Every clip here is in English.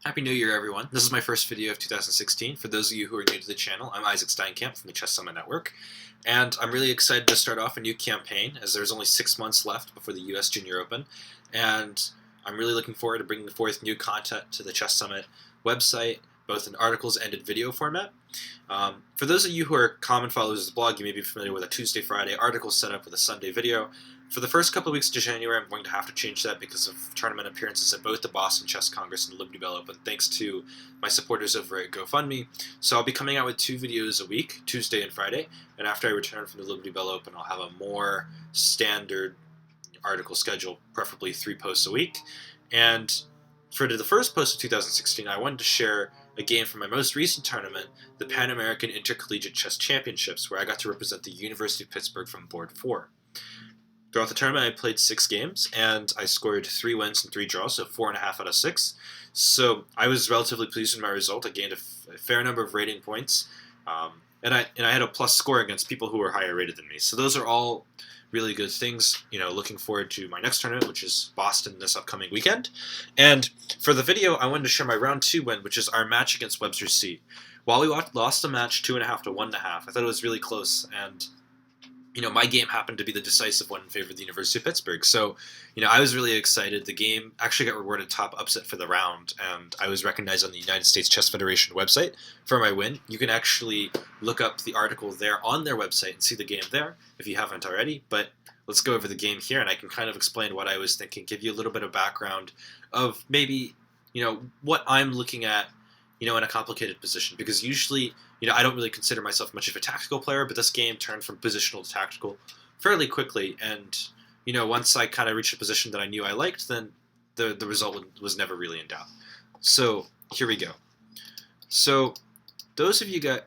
Happy New Year, everyone. This is my first video of 2016. For those of you who are new to the channel, I'm Isaac Steincamp from the Chess Summit Network, and I'm really excited to start off a new campaign, as there's only 6 months left before the US Junior Open, and I'm really looking forward to bringing forth new content to the Chess Summit website, both in articles and in video format. For those of you who are common followers of the blog, you may be familiar with a Tuesday, Friday article setup with a Sunday video. For the first couple of weeks of January, I'm going to have to change that because of tournament appearances at both the Boston Chess Congress and the Liberty Bell Open, thanks to my supporters over at GoFundMe. So I'll be coming out with 2 videos a week, Tuesday and Friday, and after I return from the Liberty Bell Open, I'll have a more standard article schedule, preferably 3 posts a week. And for the first post of 2016, I wanted to share a game from my most recent tournament, the Pan American Intercollegiate Chess Championships, where I got to represent the University of Pittsburgh from board 4. Throughout the tournament, I played 6 games, and I scored 3 wins and 3 draws, so 4.5 out of 6. So I was relatively pleased with my result. I gained a fair number of rating points, and I had a plus score against people who were higher rated than me. So those are all really good things. Looking forward to my next tournament, which is Boston this upcoming weekend. And for the video, I wanted to share my round 2 win, which is our match against Webster C. While we lost the match 2.5 to 1.5, I thought it was really close, and my game happened to be the decisive one in favor of the University of Pittsburgh. So, I was really excited. The game actually got rewarded top upset for the round, and I was recognized on the United States Chess Federation website for my win. You can actually look up the article there on their website and see the game there if you haven't already. But let's go over the game here, and I can kind of explain what I was thinking, give you a little bit of background of maybe, what I'm looking at, in a complicated position. Because usually, I don't really consider myself much of a tactical player, but this game turned from positional to tactical fairly quickly. And, once I kind of reached a position that I knew I liked, then the result was never really in doubt. So here we go. So those of you guys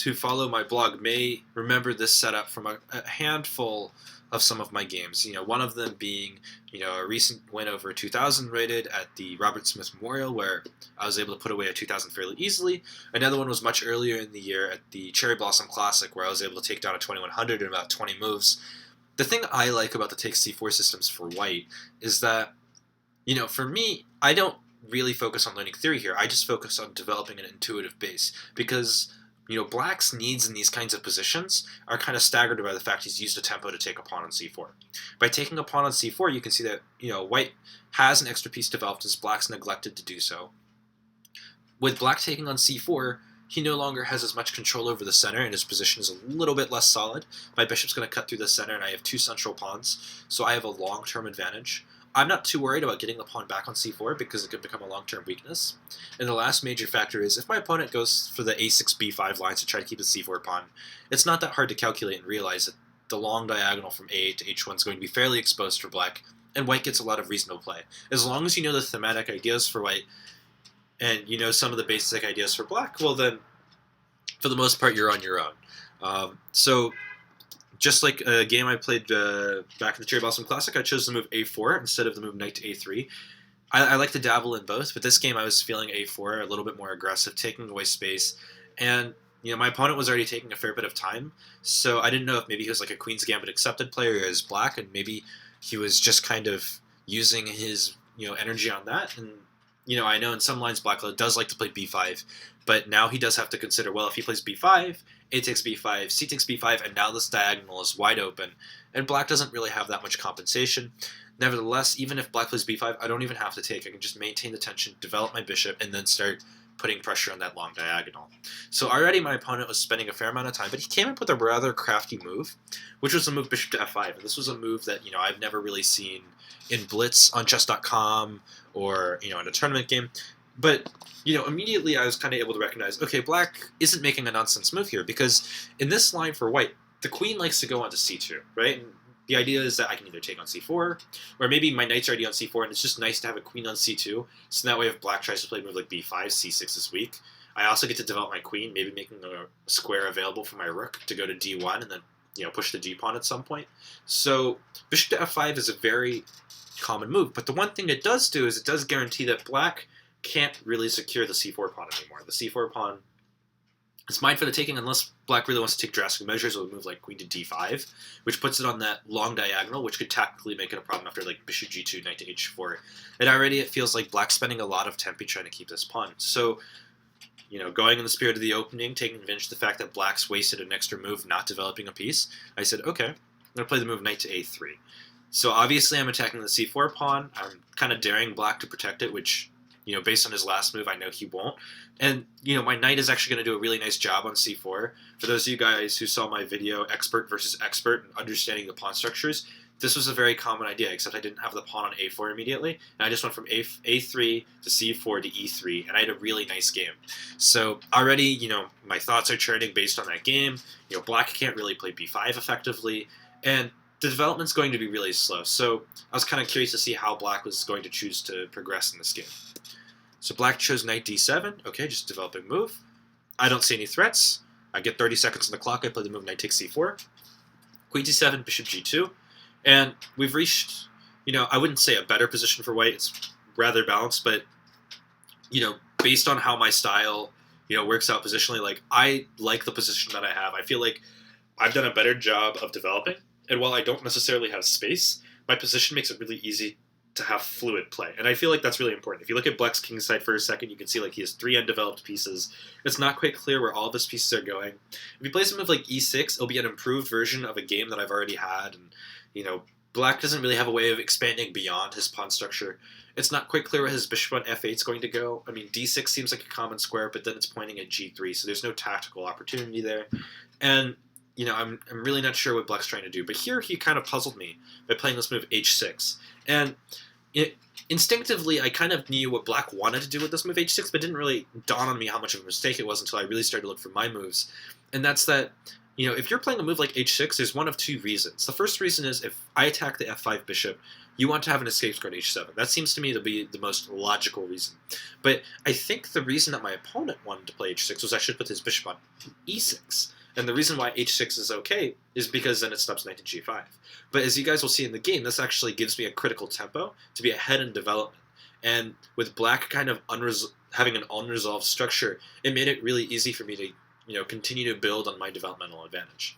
who follow my blog may remember this setup from a handful of some of my games. One of them being, a recent win over 2,000 rated at the Robert Smith Memorial, where I was able to put away a 2,000 fairly easily. Another one was much earlier in the year at the Cherry Blossom Classic, where I was able to take down a 2,100 in about 20 moves. The thing I like about the take C4 systems for white is that, for me, I don't really focus on learning theory here. I just focus on developing an intuitive base, because Black's needs in these kinds of positions are kind of staggered by the fact he's used a tempo to take a pawn on c4. By taking a pawn on c4, you can see that, White has an extra piece developed as Black's neglected to do so. With Black taking on c4, he no longer has as much control over the center, and his position is a little bit less solid. My bishop's going to cut through the center, and I have 2 central pawns, so I have a long-term advantage. I'm not too worried about getting the pawn back on c4 because it could become a long-term weakness. And the last major factor is if my opponent goes for the a6, b5 lines to try to keep the c4 pawn, it's not that hard to calculate and realize that the long diagonal from a8 to h1 is going to be fairly exposed for Black, and White gets a lot of reasonable play. As long as you know the thematic ideas for White, and you know some of the basic ideas for Black, well then, for the most part, you're on your own. So just like a game I played back in the Cherry Blossom Classic, I chose the move a4 instead of the move knight to a3. I like to dabble in both, but this game I was feeling a4, a little bit more aggressive, taking away space. And, my opponent was already taking a fair bit of time, so I didn't know if maybe he was like a Queen's Gambit accepted player as Black, and maybe he was just kind of using his, energy on that. And, I know in some lines Black does like to play b5, but now he does have to consider, well, if he plays b5, a takes b5, c takes b5, and now this diagonal is wide open, and Black doesn't really have that much compensation. Nevertheless, even if Black plays b5, I don't even have to take. I can just maintain the tension, develop my bishop, and then start putting pressure on that long diagonal. So already my opponent was spending a fair amount of time, but he came up with a rather crafty move, which was the move bishop to f5. And this was a move that, I've never really seen in Blitz on chess.com or, in a tournament game. But, immediately I was kind of able to recognize, okay, Black isn't making a nonsense move here, because in this line for White, the queen likes to go onto c2, right? And the idea is that I can either take on c4, or maybe my knight's already on c4, and it's just nice to have a queen on c2, so that way if Black tries to play a move like b5, c6 is weak. I also get to develop my queen, maybe making a square available for my rook to go to d1, and then, push the d-pawn at some point. So bishop to f5 is a very common move, but the one thing it does do is it does guarantee that Black can't really secure the c4 pawn anymore. The c4 pawn It's mine for the taking unless black really wants to take drastic measures with a move like queen to d5, which puts it on that long diagonal, which could tactically make it a problem after like bishop g2, knight to h4. And already it feels like black's spending a lot of tempo trying to keep this pawn. So, going in the spirit of the opening, taking advantage of the fact that black's wasted an extra move not developing a piece, I said, okay, I'm going to play the move knight to a3. So obviously I'm attacking the c4 pawn. I'm kind of daring black to protect it, which, based on his last move, I know he won't. And, my knight is actually going to do a really nice job on c4. For those of you guys who saw my video, Expert versus Expert, and understanding the pawn structures, this was a very common idea, except I didn't have the pawn on a4 immediately, and I just went from a3 to c4 to e3, and I had a really nice game. So already, my thoughts are churning based on that game. Black can't really play b5 effectively, and the development's going to be really slow. So I was kind of curious to see how black was going to choose to progress in this game. So black chose knight d7. Okay, just developing move. I don't see any threats. I get 30 seconds on the clock. I play the move knight takes c4. Queen d7, bishop g2. And we've reached, I wouldn't say a better position for white. It's rather balanced, but, based on how my style, works out positionally, like, I like the position that I have. I feel like I've done a better job of developing. And while I don't necessarily have space, my position makes it really easy to have fluid play. And I feel like that's really important. If you look at black's king side for a second, you can see like he has 3 undeveloped pieces. It's not quite clear where all of his pieces are going. If he plays a move like e6, it'll be an improved version of a game that I've already had. And, black doesn't really have a way of expanding beyond his pawn structure. It's not quite clear where his bishop on f8 is going to go. I mean, d6 seems like a common square, but then it's pointing at g3, so there's no tactical opportunity there. And I'm really not sure what black's trying to do. But here he kind of puzzled me by playing this move h6. And instinctively, I kind of knew what black wanted to do with this move h6, but it didn't really dawn on me how much of a mistake it was until I really started to look for my moves. And that's that, if you're playing a move like h6, there's one of 2 reasons. The first reason is if I attack the f5 bishop, you want to have an escape square at h7. That seems to me to be the most logical reason. But I think the reason that my opponent wanted to play h6 was I should put his bishop on e6. And the reason why h6 is okay is because then it stops knight to g5. But as you guys will see in the game, this actually gives me a critical tempo to be ahead in development. And with black kind of having an unresolved structure, it made it really easy for me to continue to build on my developmental advantage.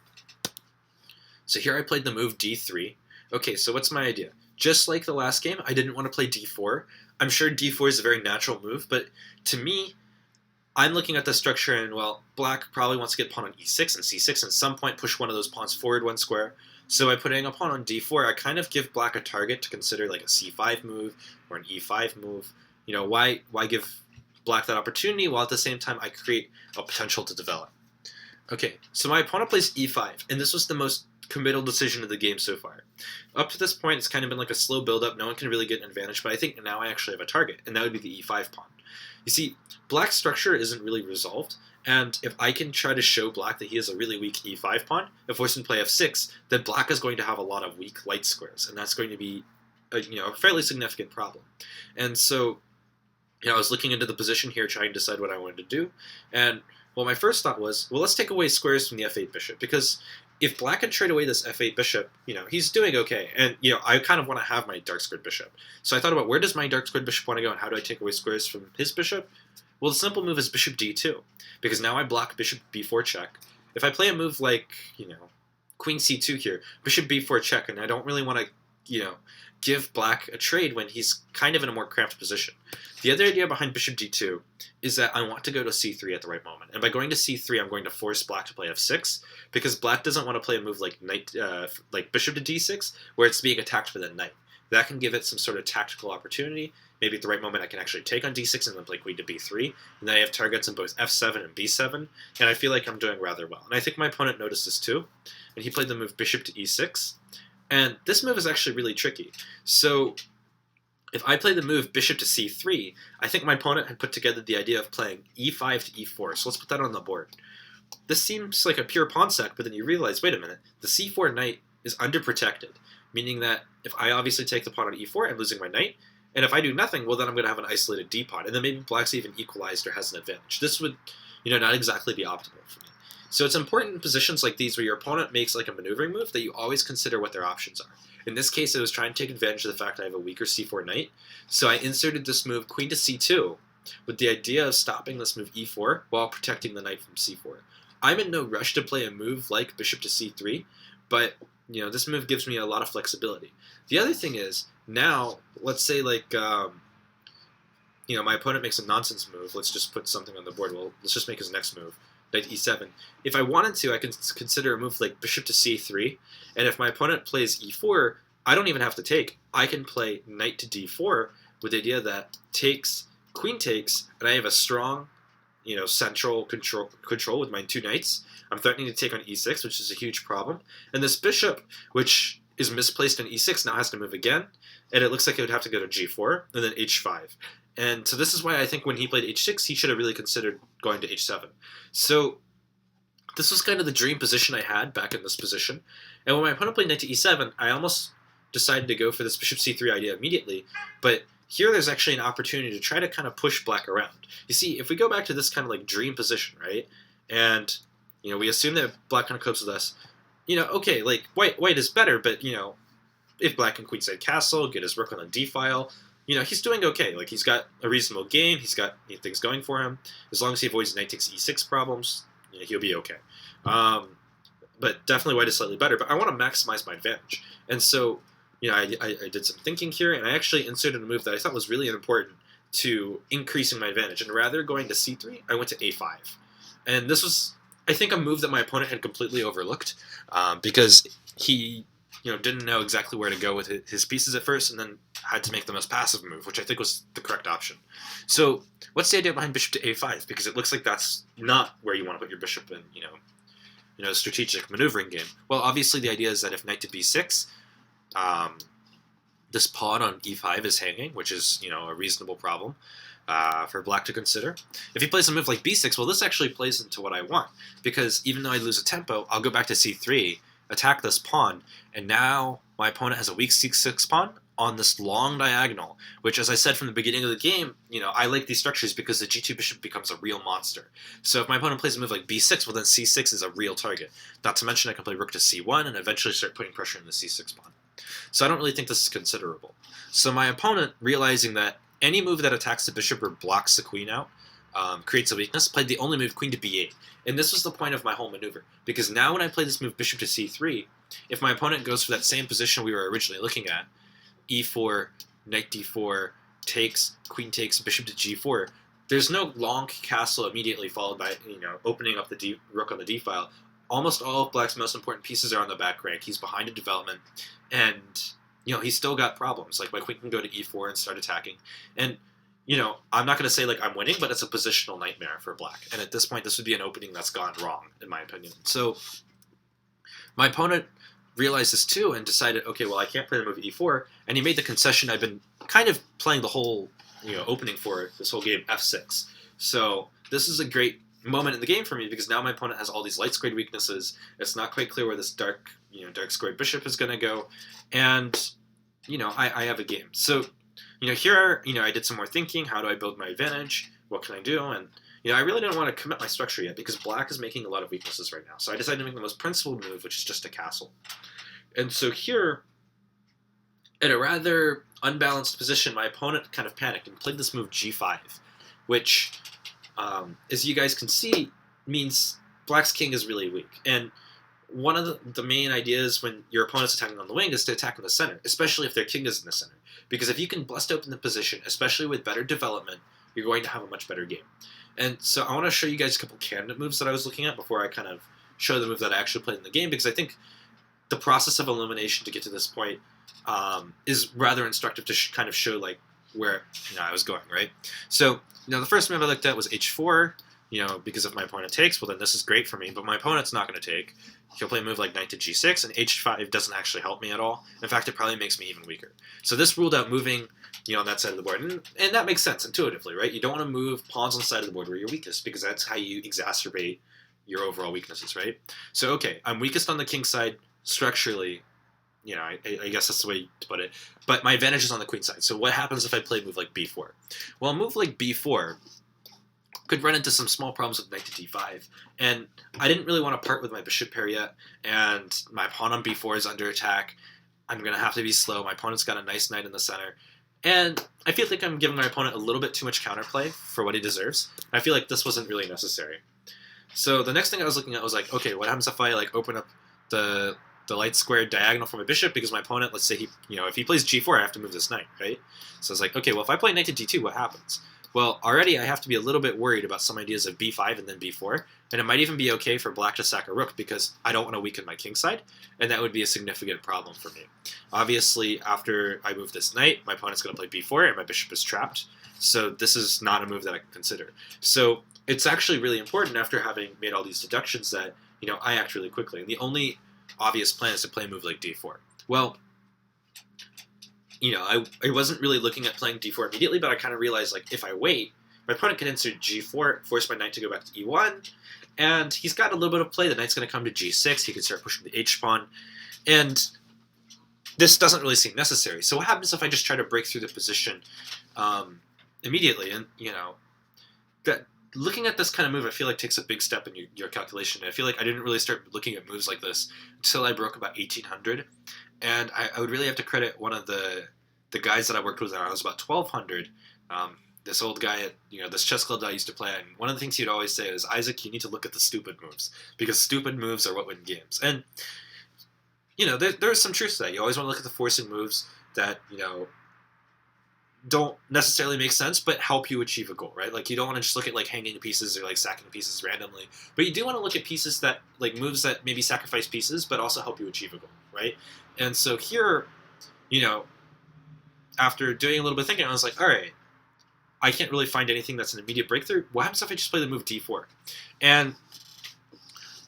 So here I played the move d3. Okay, so what's my idea? Just like the last game, I didn't want to play d4. I'm sure d4 is a very natural move, but to me, I'm looking at the structure and, well, black probably wants to get pawn on e6 and c6 and at some point push one of those pawns forward 1 square. So by putting a pawn on d4, I kind of give black a target to consider like a c5 move or an e5 move. Why give black that opportunity while at the same time I create a potential to develop? Okay, so my opponent plays e5, and this was the most committal decision of the game so far. Up to this point, it's kind of been like a slow build-up. No one can really get an advantage, but I think now I actually have a target, and that would be the e5 pawn. You see, black's structure isn't really resolved, and if I can try to show black that he has a really weak e5 pawn, and force him to play f6, then black is going to have a lot of weak light squares, and that's going to be a fairly significant problem. And so, I was looking into the position here, trying to decide what I wanted to do, and well, my first thought was, well, let's take away squares from the f8 bishop, because if black can trade away this f8 bishop, he's doing okay. And, I kind of want to have my dark squared bishop. So I thought about where does my dark squared bishop want to go and how do I take away squares from his bishop? Well, the simple move is bishop d2, because now I block bishop b4 check. If I play a move like, queen c2 here, bishop b4 check, and I don't really want to, give black a trade when he's kind of in a more cramped position. The other idea behind bishop d2 is that I want to go to c3 at the right moment. And by going to c3, I'm going to force black to play f6, because black doesn't want to play a move like like bishop to d6, where it's being attacked by the knight. That can give it some sort of tactical opportunity. Maybe at the right moment I can actually take on d6 and then play queen to b3, and then I have targets in both f7 and b7, and I feel like I'm doing rather well. And I think my opponent noticed this too, and he played the move bishop to e6, and this move is actually really tricky. So if I play the move bishop to c3, I think my opponent had put together the idea of playing e5 to e4, so let's put that on the board. This seems like a pure pawn sack, but then you realize, wait a minute, the c4 knight is underprotected, meaning that if I obviously take the pawn on e4, I'm losing my knight, and if I do nothing, well then I'm going to have an isolated d pawn, and then maybe black's even equalized or has an advantage. This would, not exactly be optimal for me. So it's important in positions like these where your opponent makes like a maneuvering move that you always consider what their options are. In this case, I was trying to take advantage of the fact I have a weaker c4 knight, so I inserted this move queen to c2, with the idea of stopping this move e4 while protecting the knight from c4. I'm in no rush to play a move like bishop to c3, but this move gives me a lot of flexibility. The other thing is, now, let's say like, my opponent makes a nonsense move. Let's just put something on the board. Well, let's just make his next move, knight e7. If I wanted to, I can consider a move like bishop to c3, and if my opponent plays e4, I don't even have to take. I can play knight to d4 with the idea that takes, queen takes, and I have a strong, central control with my two knights. I'm threatening to take on e6, which is a huge problem. And this bishop, which is misplaced in e6, now has to move again, and it looks like it would have to go to g4, and then h5. And so this is why I think when he played h6, he should have really considered going to h7. So this was kind of the dream position I had back in this position. And when my opponent played knight to e7, I almost decided to go for this bishop c3 idea immediately, but here there's actually an opportunity to try to kind of push black around. You see, if we go back to this kind of like dream position, right, and we assume that black kind of copes with us, okay, like white is better, but if black can queenside castle, get his rook on the d file, he's doing okay. Like, he's got a reasonable game, he's got things going for him. As long as he avoids knight takes e6 problems, he'll be okay. But definitely white is slightly better, but I want to maximize my advantage. And so I did some thinking here, and I actually inserted a move that I thought was really important to increasing my advantage. And rather going to c3, I went to a5. And this was, I think, a move that my opponent had completely overlooked, because he didn't know exactly where to go with his pieces at first, and then had to make the most passive move, which I think was the correct option. So what's the idea behind bishop to a5? Because it looks like that's not where you want to put your bishop in, strategic maneuvering game. Well, obviously the idea is that if knight to b6, this pawn on e5 is hanging, which is, a reasonable problem for black to consider. If he plays a move like b6, well, this actually plays into what I want, because even though I lose a tempo, I'll go back to c3, attack this pawn, and now my opponent has a weak c6 pawn on this long diagonal, which, as I said from the beginning of the game, I like these structures because the g2 bishop becomes a real monster. So if my opponent plays a move like b6, well, then c6 is a real target. Not to mention I can play rook to c1 and eventually start putting pressure on the c6 pawn. So I don't really think this is considerable. So my opponent, realizing that any move that attacks the bishop or blocks the queen out creates a weakness, played the only move, queen to b8. And this was the point of my whole maneuver, because now when I play this move bishop to c3, if my opponent goes for that same position we were originally looking at, e4, knight d4, takes, queen takes, bishop to g4, there's no long castle immediately followed by, opening up the rook on the d file. Almost all of black's most important pieces are on the back rank. He's behind in development, and he's still got problems. Like, my queen can go to e4 and start attacking, and I'm not going to say like I'm winning, but it's a positional nightmare for black. And at this point, this would be an opening that's gone wrong, in my opinion. So my opponent realized this too and decided, okay, well, I can't play the move e4, and he made the concession I've been kind of playing the whole opening for this whole game, f6. So this is a great moment in the game for me, because now my opponent has all these light squared weaknesses. It's not quite clear where this dark squared bishop is going to go, and I have a game. So here I did some more thinking. How do I build my advantage? What can I do? And I really didn't want to commit my structure yet, because black is making a lot of weaknesses right now. So I decided to make the most principled move, which is just a castle. And so here, at a rather unbalanced position, my opponent kind of panicked and played this move g5, which, as you guys can see, means black's king is really weak. And one of the main ideas when your opponent's attacking on the wing is to attack in the center, especially if their king is in the center. Because if you can bust open the position, especially with better development, you're going to have a much better game. And so I want to show you guys a couple candidate moves that I was looking at before I kind of show the move that I actually played in the game, because I think the process of elimination to get to this point is rather instructive to kind of show like where I was going, right? So the first move I looked at was h4, because if my opponent takes, well, then this is great for me, but my opponent's not going to take. He'll play a move like knight to g6, and h5 doesn't actually help me at all. In fact, it probably makes me even weaker. So this ruled out moving on that side of the board, and that makes sense intuitively, right? You don't want to move pawns on the side of the board where you're weakest, because that's how you exacerbate your overall weaknesses, right? So, okay, I'm weakest on the king side structurally, I guess that's the way to put it, but my advantage is on the queen side. So what happens if I play a move like b4? Well, a move like b4 could run into some small problems with knight to d5, and I didn't really want to part with my bishop pair yet, and my pawn on b4 is under attack. I'm going to have to be slow. My opponent's got a nice knight in the center, And I feel like I'm giving my opponent a little bit too much counterplay for what he deserves. I feel like this wasn't really necessary. So the next thing I was looking at was like, okay, what happens if I like open up the light square diagonal for my bishop, because my opponent, let's say if he plays g4, I have to move this knight, right? So it's like, okay, well, if I play knight to d2, what happens? Well, already I have to be a little bit worried about some ideas of b5 and then b4, and it might even be okay for black to sack a rook because I don't want to weaken my king side, and that would be a significant problem for me. Obviously, after I move this knight, my opponent's going to play b4, and my bishop is trapped, so this is not a move that I can consider. So it's actually really important, after having made all these deductions, that I act really quickly, and the only obvious plan is to play a move like d4. Well, I wasn't really looking at playing d4 immediately, but I kind of realized, like, if I wait, my opponent can insert g4, force my knight to go back to e1, and he's got a little bit of play. The knight's going to come to g6, he can start pushing the h-pawn, and this doesn't really seem necessary. So what happens if I just try to break through the position immediately? And, that looking at this kind of move, I feel like takes a big step in your calculation. I feel like I didn't really start looking at moves like this until I broke about 1800, and I would really have to credit one of the guys that I worked with when I was about 1200. This old guy at this chess club that I used to play at, and one of the things he'd always say is, Isaac, you need to look at the stupid moves, because stupid moves are what win games. And there's some truth to that. You always want to look at the forcing moves that don't necessarily make sense, but help you achieve a goal, right? Like, you don't want to just look at, like, hanging pieces or, like, sacking pieces randomly, but you do want to look at pieces that, like, moves that maybe sacrifice pieces, but also help you achieve a goal, right? And so here, after doing a little bit of thinking, I was like, all right, I can't really find anything that's an immediate breakthrough. What happens if I just play the move d4? And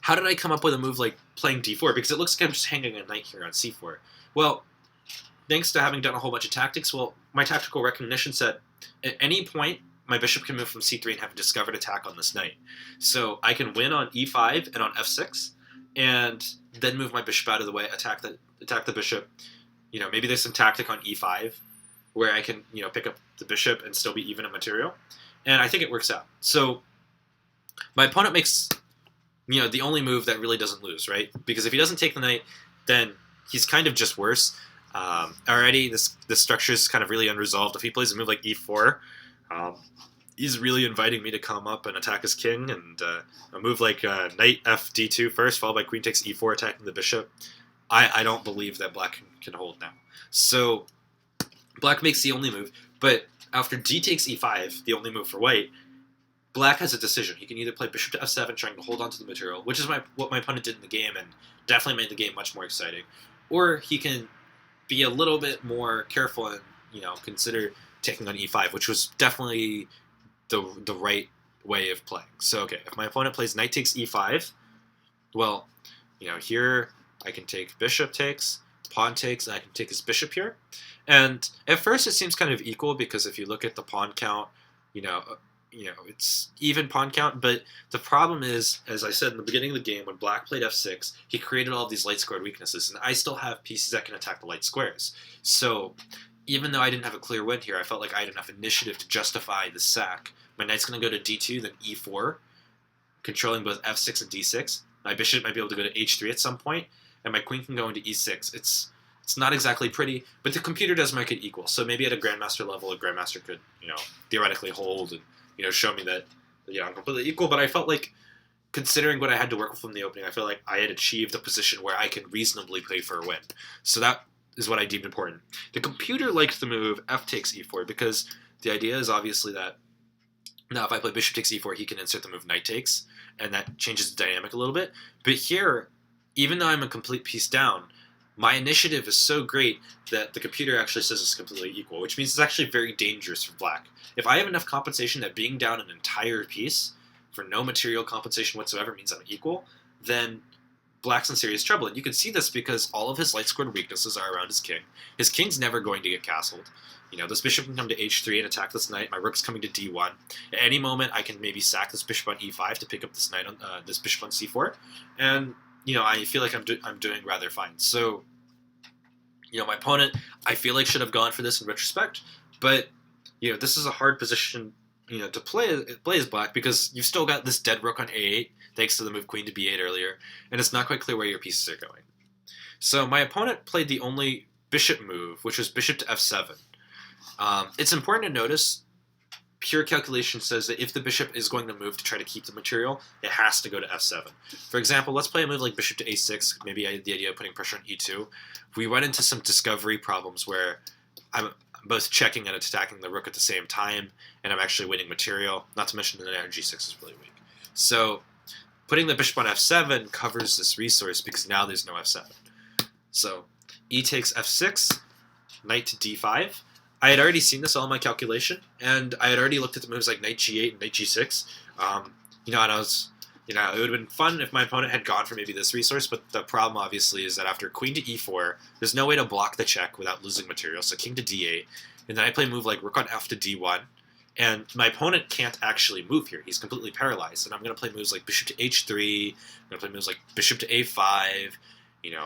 how did I come up with a move like playing d4? Because it looks like I'm just hanging a knight here on c4. Well, thanks to having done a whole bunch of tactics, my tactical recognition said, at any point, my bishop can move from c3 and have a discovered attack on this knight. So I can win on e5 and on f6, and then move my bishop out of the way, attack the bishop. Maybe there's some tactic on e5 where I can, pick up the bishop and still be even in material. And I think it works out. So my opponent makes, the only move that really doesn't lose, right? Because if he doesn't take the knight, then he's kind of just worse. Already, this structure is kind of really unresolved. If he plays a move like e4, he's really inviting me to come up and attack his king. And a move like knight f d2 first, followed by queen takes e4, attacking the bishop. I don't believe that black can hold now. So black makes the only move, but after d takes e5, the only move for white, black has a decision. He can either play bishop to f7, trying to hold on to the material, which is what my opponent did in the game, and definitely made the game much more exciting, or he can be a little bit more careful and consider taking on e5, which was definitely the right way of playing. So okay, if my opponent plays knight takes e5, well, here I can take bishop takes, pawn takes, and I can take his bishop here. And at first it seems kind of equal, because if you look at the pawn count, it's even pawn count. But the problem is, as I said in the beginning of the game, when black played f6, he created all of these light squared weaknesses, and I still have pieces that can attack the light squares. So even though I didn't have a clear win here, I felt like I had enough initiative to justify the sack. My knight's going to go to d2, then e4, controlling both f6 and d6. My bishop might be able to go to h3 at some point, and my queen can go into e6. It's not exactly pretty, but the computer does make it equal. So maybe at a grandmaster level, a grandmaster could, theoretically hold and, show me that, I'm completely equal. But I felt like, considering what I had to work with from the opening, I feel like I had achieved a position where I could reasonably play for a win. So that is what I deemed important. The computer liked the move f takes e4, because the idea is obviously that now if I play bishop takes e4, he can insert the move knight takes, and that changes the dynamic a little bit. But here, even though I'm a complete piece down, my initiative is so great that the computer actually says it's completely equal, which means it's actually very dangerous for black. If I have enough compensation that being down an entire piece for no material compensation whatsoever means I'm equal, then black's in serious trouble. And you can see this because all of his light squared weaknesses are around his king. His king's never going to get castled. This bishop can come to h3 and attack this knight. My rook's coming to d1. At any moment, I can maybe sack this bishop on e5 to pick up this knight on this bishop on c4, and I feel like I'm doing rather fine. So, my opponent, I feel like, should have gone for this in retrospect, but this is a hard position to play as black, because you've still got this dead rook on a8 thanks to the move queen to b8 earlier, and it's not quite clear where your pieces are going. So my opponent played the only bishop move, which was bishop to f7. It's important to notice pure calculation says that if the bishop is going to move to try to keep the material, it has to go to f7. For example, let's play a move like bishop to a6. Maybe I had the idea of putting pressure on e2. We run into some discovery problems where I'm both checking and attacking the rook at the same time, and I'm actually winning material, not to mention that knight g6 is really weak. So putting the bishop on f7 covers this resource because now there's no f7. So e takes f6, knight to d5. I had already seen this all in my calculation, and I had already looked at the moves like knight g8 and knight g6. And I was, it would have been fun if my opponent had gone for maybe this resource, but the problem obviously is that after queen to e4, there's no way to block the check without losing material, so king to d8, and then I play a move like rook on f to d1, and my opponent can't actually move here. He's completely paralyzed, and I'm going to play moves like bishop to h3, I'm going to play moves like bishop to a5,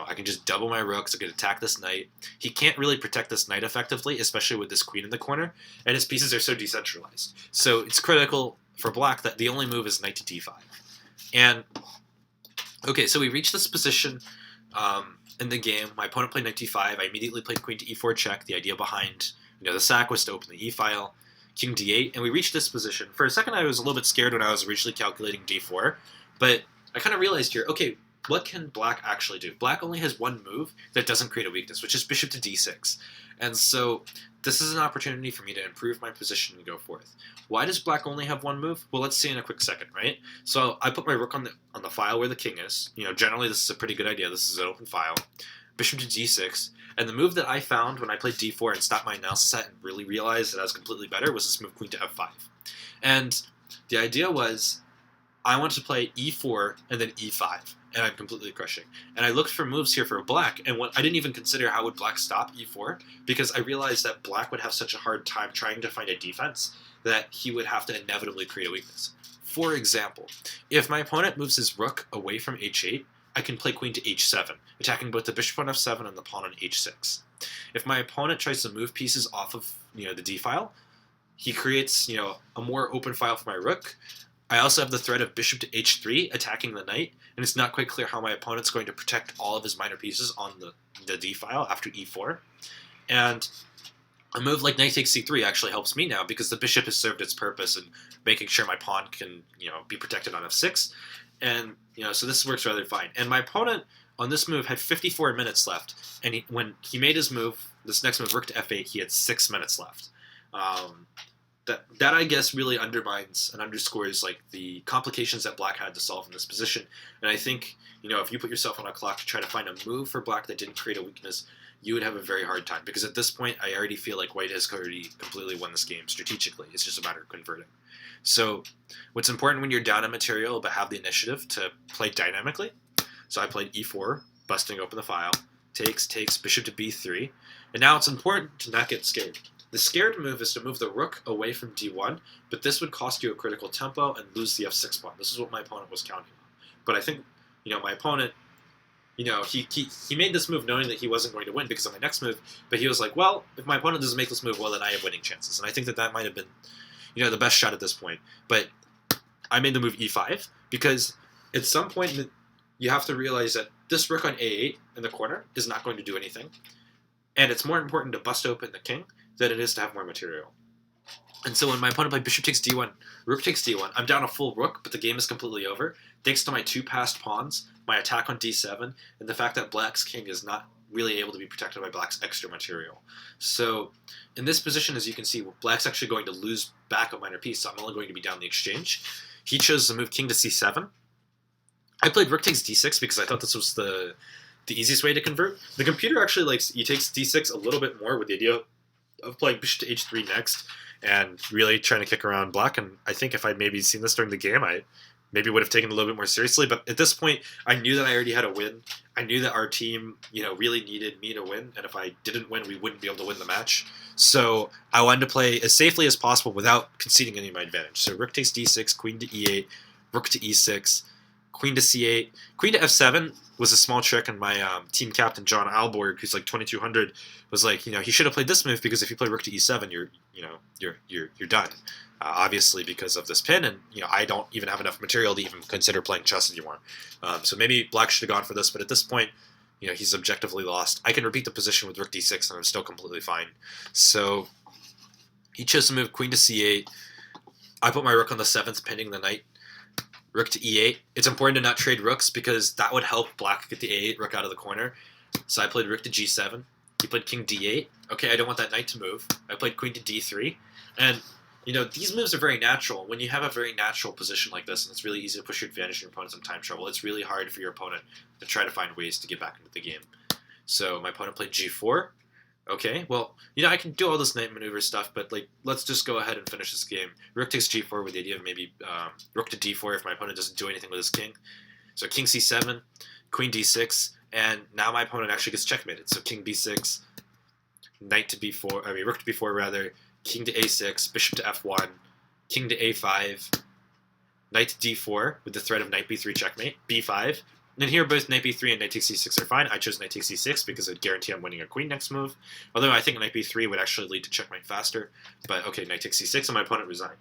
I can just double my rooks, I can attack this knight. He can't really protect this knight effectively, especially with this queen in the corner, and his pieces are so decentralized. So it's critical for black that the only move is knight to d5. And, okay, so we reached this position in the game. My opponent played knight d5. I immediately played queen to e4 check. The idea behind the sack was to open the e-file. King d8, and we reached this position. For a second, I was a little bit scared when I was originally calculating d4, but I kind of realized here, okay, what can black actually do? Black only has one move that doesn't create a weakness, which is bishop to d6. And so this is an opportunity for me to improve my position and go forth. Why does black only have one move? Well, let's see in a quick second, right? So I put my rook on the file where the king is. Generally this is a pretty good idea. This is an open file. Bishop to d6. And the move that I found when I played d4 and stopped my analysis set and really realized that I was completely better was this move queen to f5. And the idea was I wanted to play e4 and then e5. And I'm completely crushing. And I looked for moves here for black, and I didn't even consider how would black stop e4, because I realized that black would have such a hard time trying to find a defense that he would have to inevitably create a weakness. For example, if my opponent moves his rook away from h8, I can play queen to h7, attacking both the bishop on f7 and the pawn on h6. If my opponent tries to move pieces off of the d-file, he creates a more open file for my rook. I also have the threat of bishop to h3 attacking the knight, and it's not quite clear how my opponent's going to protect all of his minor pieces on the d-file after e4. And a move like knight takes c3 actually helps me now because the bishop has served its purpose in making sure my pawn can be protected on f6. And so this works rather fine. And my opponent on this move had 54 minutes left, and when he made his move, this next move, rook to f8, he had 6 minutes left. That I guess really undermines and underscores the complications that black had to solve in this position. And I think if you put yourself on a clock to try to find a move for black that didn't create a weakness, you would have a very hard time, because at this point I already feel like white has already completely won this game strategically. It's just a matter of converting. So what's important when you're down a material but have the initiative to play dynamically? So I played e4, busting open the file, takes bishop to b3, and now it's important to not get scared. The scared move is to move the rook away from d1, but this would cost you a critical tempo and lose the f6 pawn. This is what my opponent was counting on. But I think, my opponent, he made this move knowing that he wasn't going to win because of my next move, but he was like, well, if my opponent doesn't make this move, well, then I have winning chances. And I think that might have been, the best shot at this point. But I made the move e5 because at some point you have to realize that this rook on a8 in the corner is not going to do anything. And it's more important to bust open the king than it is to have more material. And so when my opponent played bishop takes d1, rook takes d1, I'm down a full rook, but the game is completely over, thanks to my 2 passed pawns, my attack on d7, and the fact that black's king is not really able to be protected by black's extra material. So in this position, as you can see, black's actually going to lose back a minor piece, so I'm only going to be down the exchange. He chose to move king to c7. I played rook takes d6 because I thought this was the easiest way to convert. The computer actually likes e takes d6 a little bit more with the idea of playing bishop to h3 next and really trying to kick around black. And I think if I'd maybe seen this during the game, I maybe would have taken it a little bit more seriously. But at this point, I knew that I already had a win. I knew that our team, really needed me to win. And if I didn't win, we wouldn't be able to win the match. So I wanted to play as safely as possible without conceding any of my advantage. So rook takes d6, queen to e8, rook to e6, queen to c8, queen to f7 was a small trick, and my team captain John Alborg, who's like 2200, was like, he should have played this move because if you play rook to e7, you're done. Obviously because of this pin, and I don't even have enough material to even consider playing chess anymore. So maybe black should have gone for this, but at this point, he's objectively lost. I can repeat the position with rook d6, and I'm still completely fine. So He chose to move queen to c8. I put my rook on the 7th, pinning the knight. Rook to e8. It's important to not trade rooks because that would help black get the a8 rook out of the corner. So I played rook to g7. He played king d8. Okay, I don't want that knight to move. I played queen to d3. And, these moves are very natural. When you have a very natural position like this, and it's really easy to push your advantage and your opponent's in time trouble, it's really hard for your opponent to try to find ways to get back into the game. So my opponent played g4. Okay, well, I can do all this knight maneuver stuff, but, let's just go ahead and finish this game. Rook takes g4 with the idea of maybe rook to d4 if my opponent doesn't do anything with his king. So king c7, queen d6, and now my opponent actually gets checkmated. So king b6, rook to b4 rather, king to a6, bishop to f1, king to a5, knight to d4 with the threat of knight b3 checkmate, b5. And here both knight b3 and knight takes c6 are fine. I chose knight takes c6 because it would guarantee I'm winning a queen next move. Although I think knight b3 would actually lead to checkmate faster. But okay, knight takes c6 and my opponent resigned.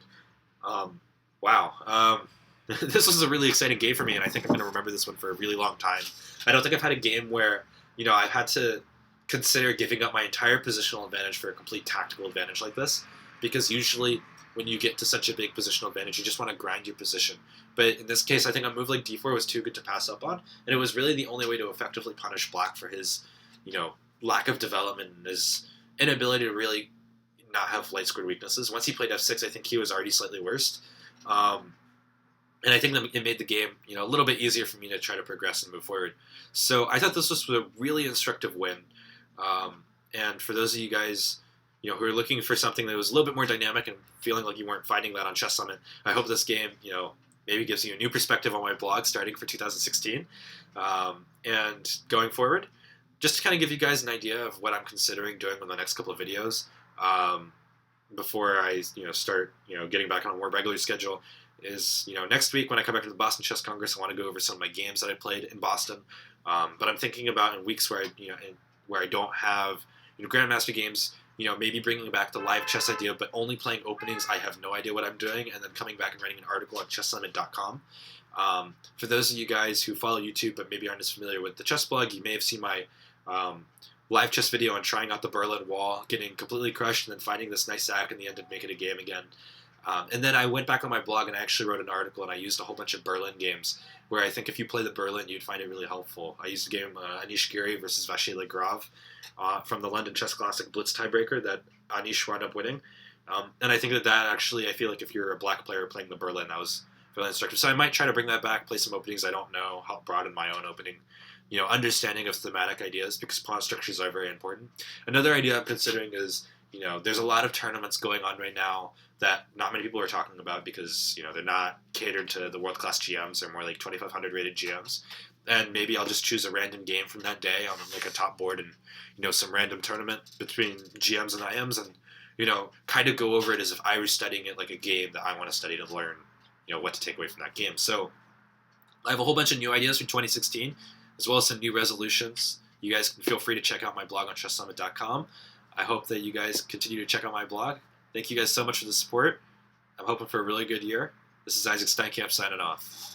Wow. This was a really exciting game for me, and I think I'm going to remember this one for a really long time. I don't think I've had a game where, I've had to consider giving up my entire positional advantage for a complete tactical advantage like this. Because usually when you get to such a big positional advantage, you just want to grind your position. But in this case, I think a move like d4 was too good to pass up on, and it was really the only way to effectively punish black for his, lack of development and his inability to really not have light squared weaknesses. Once he played f6, I think he was already slightly worse. And I think that it made the game, a little bit easier for me to try to progress and move forward. So I thought this was a really instructive win. And for those of you guys, who are looking for something that was a little bit more dynamic and feeling like you weren't finding that on Chess Summit, I hope this game, maybe gives you a new perspective on my blog starting for 2016 and going forward. Just to kind of give you guys an idea of what I'm considering doing with the next couple of videos before I, start, getting back on a more regular schedule is, next week when I come back to the Boston Chess Congress, I want to go over some of my games that I played in Boston. But I'm thinking about in weeks where I don't have, Grandmaster games, maybe bringing back the live chess idea, but only playing openings. I have no idea what I'm doing, and then coming back and writing an article on chesssummit.com. For those of you guys who follow YouTube but maybe aren't as familiar with the chess blog, you may have seen my live chess video on trying out the Berlin Wall, getting completely crushed, and then finding this nice sack in the end to make it a game again. And then I went back on my blog and I actually wrote an article, and I used a whole bunch of Berlin games, where I think if you play the Berlin, you'd find it really helpful. I used the game Anish Giri versus Vasily Grov from the London Chess Classic Blitz tiebreaker that Anish wound up winning. And I think that actually, I feel like if you're a black player playing the Berlin, that was fairly instructive. So I might try to bring that back, play some openings. I don't know how broaden my own opening, understanding of thematic ideas, because pawn structures are very important. Another idea I'm considering is, there's a lot of tournaments going on right now that not many people are talking about because, they're not catered to the world-class GMs. They're more like 2,500 rated GMs. And maybe I'll just choose a random game from that day on like a top board and, some random tournament between GMs and IMs and, kind of go over it as if I was studying it like a game that I want to study to learn, what to take away from that game. So I have a whole bunch of new ideas for 2016, as well as some new resolutions. You guys can feel free to check out my blog on chesssummit.com. I hope that you guys continue to check out my blog. Thank you guys so much for the support. I'm hoping for a really good year. This is Isaac Steincamp signing off.